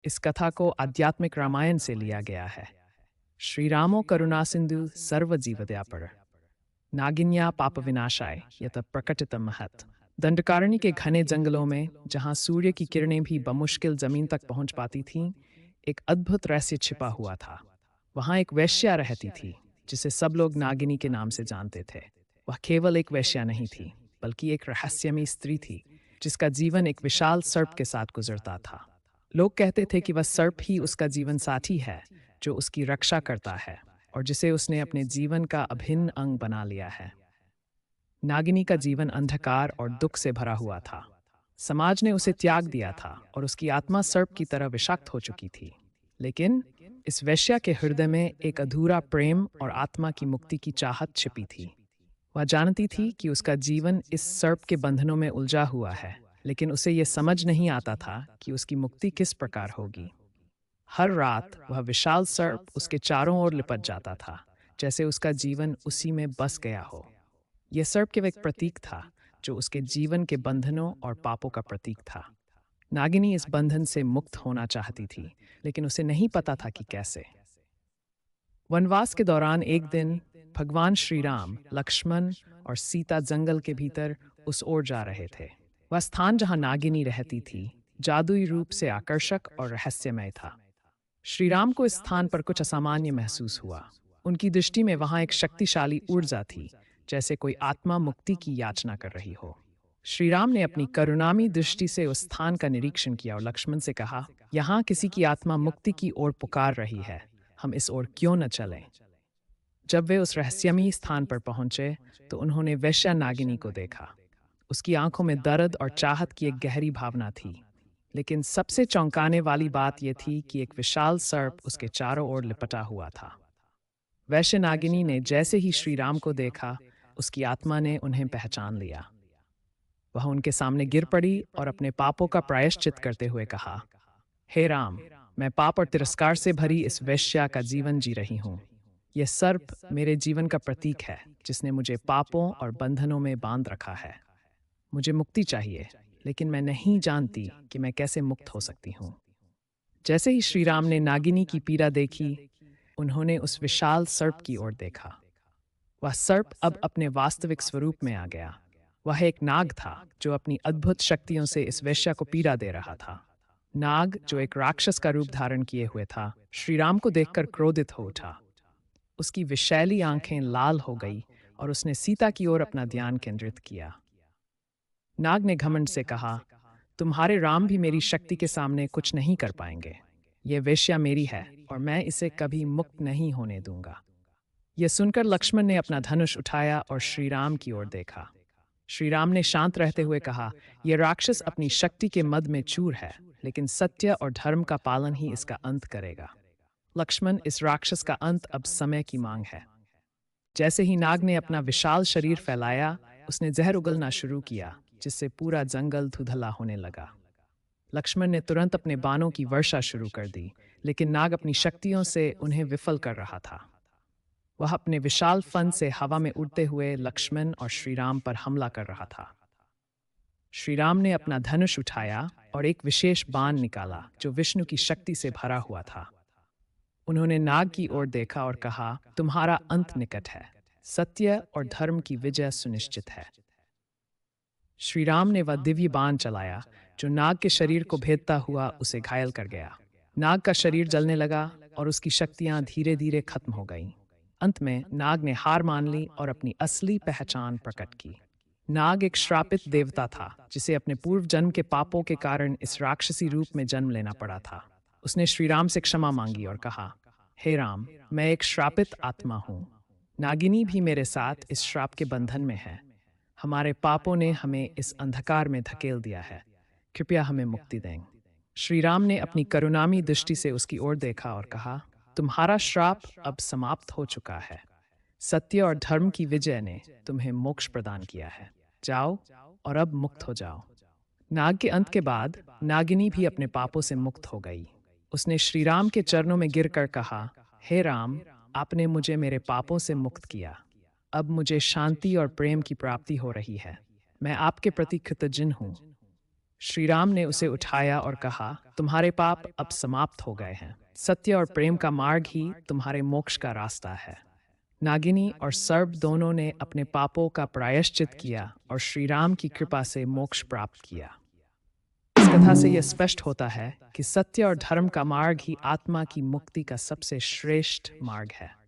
इस कथा को आध्यात्मिक रामायण से लिया गया है। श्री रामो करुणा सिंधु सर्व जीवदयापड़ नागिन्या पाप विनाशाय यत प्रकटितम महत। दंडकारण्य के घने जंगलों में, जहां सूर्य की किरणें भी बमुश्किल जमीन तक पहुंच पाती थीं, एक अद्भुत रहस्य छिपा हुआ था। वहां एक वेश्या रहती थी, जिसे सब लोग नागिनी के नाम से जानते थे। वह केवल एक वेश्या नहीं थी, बल्कि एक रहस्यमयी स्त्री थी, जिसका जीवन एक विशाल सर्प के साथ गुजरता था। लोग कहते थे कि वह सर्प ही उसका जीवन साथी है, जो उसकी रक्षा करता है और जिसे उसने अपने जीवन का अभिन्न अंग बना लिया है। नागिनी का जीवन अंधकार और दुख से भरा हुआ था। समाज ने उसे त्याग दिया था और उसकी आत्मा सर्प की तरह विषाक्त हो चुकी थी। लेकिन इस वेश्या के हृदय में एक अधूरा प्रेम और आत्मा की मुक्ति की चाहत छिपी थी। वह जानती थी कि उसका जीवन इस सर्प के बंधनों में उलझा हुआ है, लेकिन उसे यह समझ नहीं आता था कि उसकी मुक्ति किस प्रकार होगी। हर रात वह विशाल सर्प उसके चारों ओर लिपट जाता था, जैसे उसका जीवन उसी में बस गया हो। यह सर्प केवल एक प्रतीक था, जो उसके जीवन के बंधनों और पापों का प्रतीक था। नागिनी इस बंधन से मुक्त होना चाहती थी, लेकिन उसे नहीं पता था कि कैसे। वनवास के दौरान एक दिन भगवान श्री राम, लक्ष्मण और सीता जंगल के भीतर उस ओर जा रहे थे। वह स्थान जहां नागिनी रहती थी, जादुई रूप से आकर्षक और रहस्यमय था। श्री राम को इस स्थान पर कुछ असामान्य महसूस हुआ। उनकी दृष्टि में वहां एक शक्तिशाली ऊर्जा थी, जैसे कोई आत्मा मुक्ति की याचना कर रही हो। श्री राम ने अपनी करुणामयी दृष्टि से उस स्थान का निरीक्षण किया और लक्ष्मण से कहा, यहाँ किसी की आत्मा मुक्ति की ओर पुकार रही है, हम इस ओर क्यों न चलें। जब वे उस रहस्यमयी स्थान पर पहुंचे, तो उन्होंने वेश्या नागिनी को देखा। उसकी आंखों में दर्द और चाहत की एक गहरी भावना थी। लेकिन सबसे चौंकाने वाली बात यह थी कि एक विशाल सर्प उसके चारों ओर लिपटा हुआ था। वैश्य नागिनी ने जैसे ही श्री राम को देखा, उसकी आत्मा ने उन्हें पहचान लिया। वह उनके सामने गिर पड़ी और अपने पापों का प्रायश्चित करते हुए कहा, हे राम, मैं पाप और तिरस्कार से भरी इस वेश्या का जीवन जी रही हूँ। यह सर्प मेरे जीवन का प्रतीक है, जिसने मुझे पापों और बंधनों में बांध रखा है। मुझे मुक्ति चाहिए, लेकिन मैं नहीं जानती कि मैं कैसे मुक्त हो सकती हूँ। जैसे ही श्री राम ने नागिनी की पीड़ा देखी, उन्होंने उस विशाल सर्प की ओर देखा। वह सर्प अब अपने वास्तविक स्वरूप में आ गया। वह एक नाग था, जो अपनी अद्भुत शक्तियों से इस वेश्या को पीड़ा दे रहा था। नाग, जो एक राक्षस का रूप धारण किए हुए था, श्री राम को देखकर क्रोधित हो उठा। उसकी विषैली आंखें लाल हो गई और उसने सीता की ओर अपना ध्यान केंद्रित किया। नाग ने घमंड से कहा, तुम्हारे राम भी मेरी शक्ति के सामने कुछ नहीं कर पाएंगे। यह वेश्या मेरी है और मैं इसे कभी मुक्त नहीं होने दूंगा। यह सुनकर लक्ष्मण ने अपना धनुष उठाया और श्री राम की ओर देखा। श्री राम ने शांत रहते हुए कहा, यह राक्षस अपनी शक्ति के मद में चूर है, लेकिन सत्य और धर्म का पालन ही इसका अंत करेगा। लक्ष्मण, इस राक्षस का अंत अब समय की मांग है। जैसे ही नाग ने अपना विशाल शरीर फैलाया, उसने जहर उगलना शुरू किया, जिससे पूरा जंगल धुंधला होने लगा। लक्ष्मण ने तुरंत अपने बाणों की वर्षा शुरू कर दी, लेकिन नाग अपनी शक्तियों से उन्हें विफल कर रहा था। वह अपने विशाल फन से हवा में उड़ते हुए लक्ष्मण और श्री राम पर हमला कर रहा था। श्री राम ने अपना धनुष उठाया और एक विशेष बाण निकाला, जो विष्णु की शक्ति से भरा हुआ था। उन्होंने नाग की ओर देखा और कहा, तुम्हारा अंत निकट है। सत्य और धर्म की विजय सुनिश्चित है। श्री राम ने वह दिव्य बाण चलाया, जो नाग के शरीर को भेदता हुआ उसे घायल कर गया। नाग का शरीर जलने लगा और उसकी शक्तियां धीरे धीरे खत्म हो गईं। अंत में नाग ने हार मान ली और अपनी असली पहचान प्रकट की। नाग एक श्रापित देवता था, जिसे अपने पूर्व जन्म के पापों के कारण इस राक्षसी रूप में जन्म लेना पड़ा था। उसने श्री राम से क्षमा मांगी और कहा, हे राम, मैं एक श्रापित आत्मा हूँ। नागिनी भी मेरे साथ इस श्राप के बंधन में है। हमारे पापों ने हमें इस अंधकार में धकेल दिया है। कृपया हमें मुक्ति दें। श्री राम ने अपनी करुणामयी दृष्टि से उसकी ओर देखा और कहा, तुम्हारा श्राप अब समाप्त हो चुका है। सत्य और धर्म की विजय ने तुम्हें मोक्ष प्रदान किया है। जाओ और अब मुक्त हो जाओ। नाग के अंत के बाद नागिनी भी अपने पापों से मुक्त हो गई। उसने श्री राम के चरणों में गिरकर कहा, हे राम, आपने मुझे मेरे पापों से मुक्त किया। अब मुझे शांति और प्रेम की प्राप्ति हो रही है। मैं आपके प्रति कृतज्ञ हूँ। श्री राम ने उसे उठाया और कहा, तुम्हारे पाप अब समाप्त हो गए हैं। सत्य और प्रेम का मार्ग ही तुम्हारे मोक्ष का रास्ता है। नागिनी और सर्प दोनों ने अपने पापों का प्रायश्चित किया और श्री राम की कृपा से मोक्ष प्राप्त किया। इस कथा से यह स्पष्ट होता है कि सत्य और धर्म का मार्ग ही आत्मा की मुक्ति का सबसे श्रेष्ठ मार्ग है।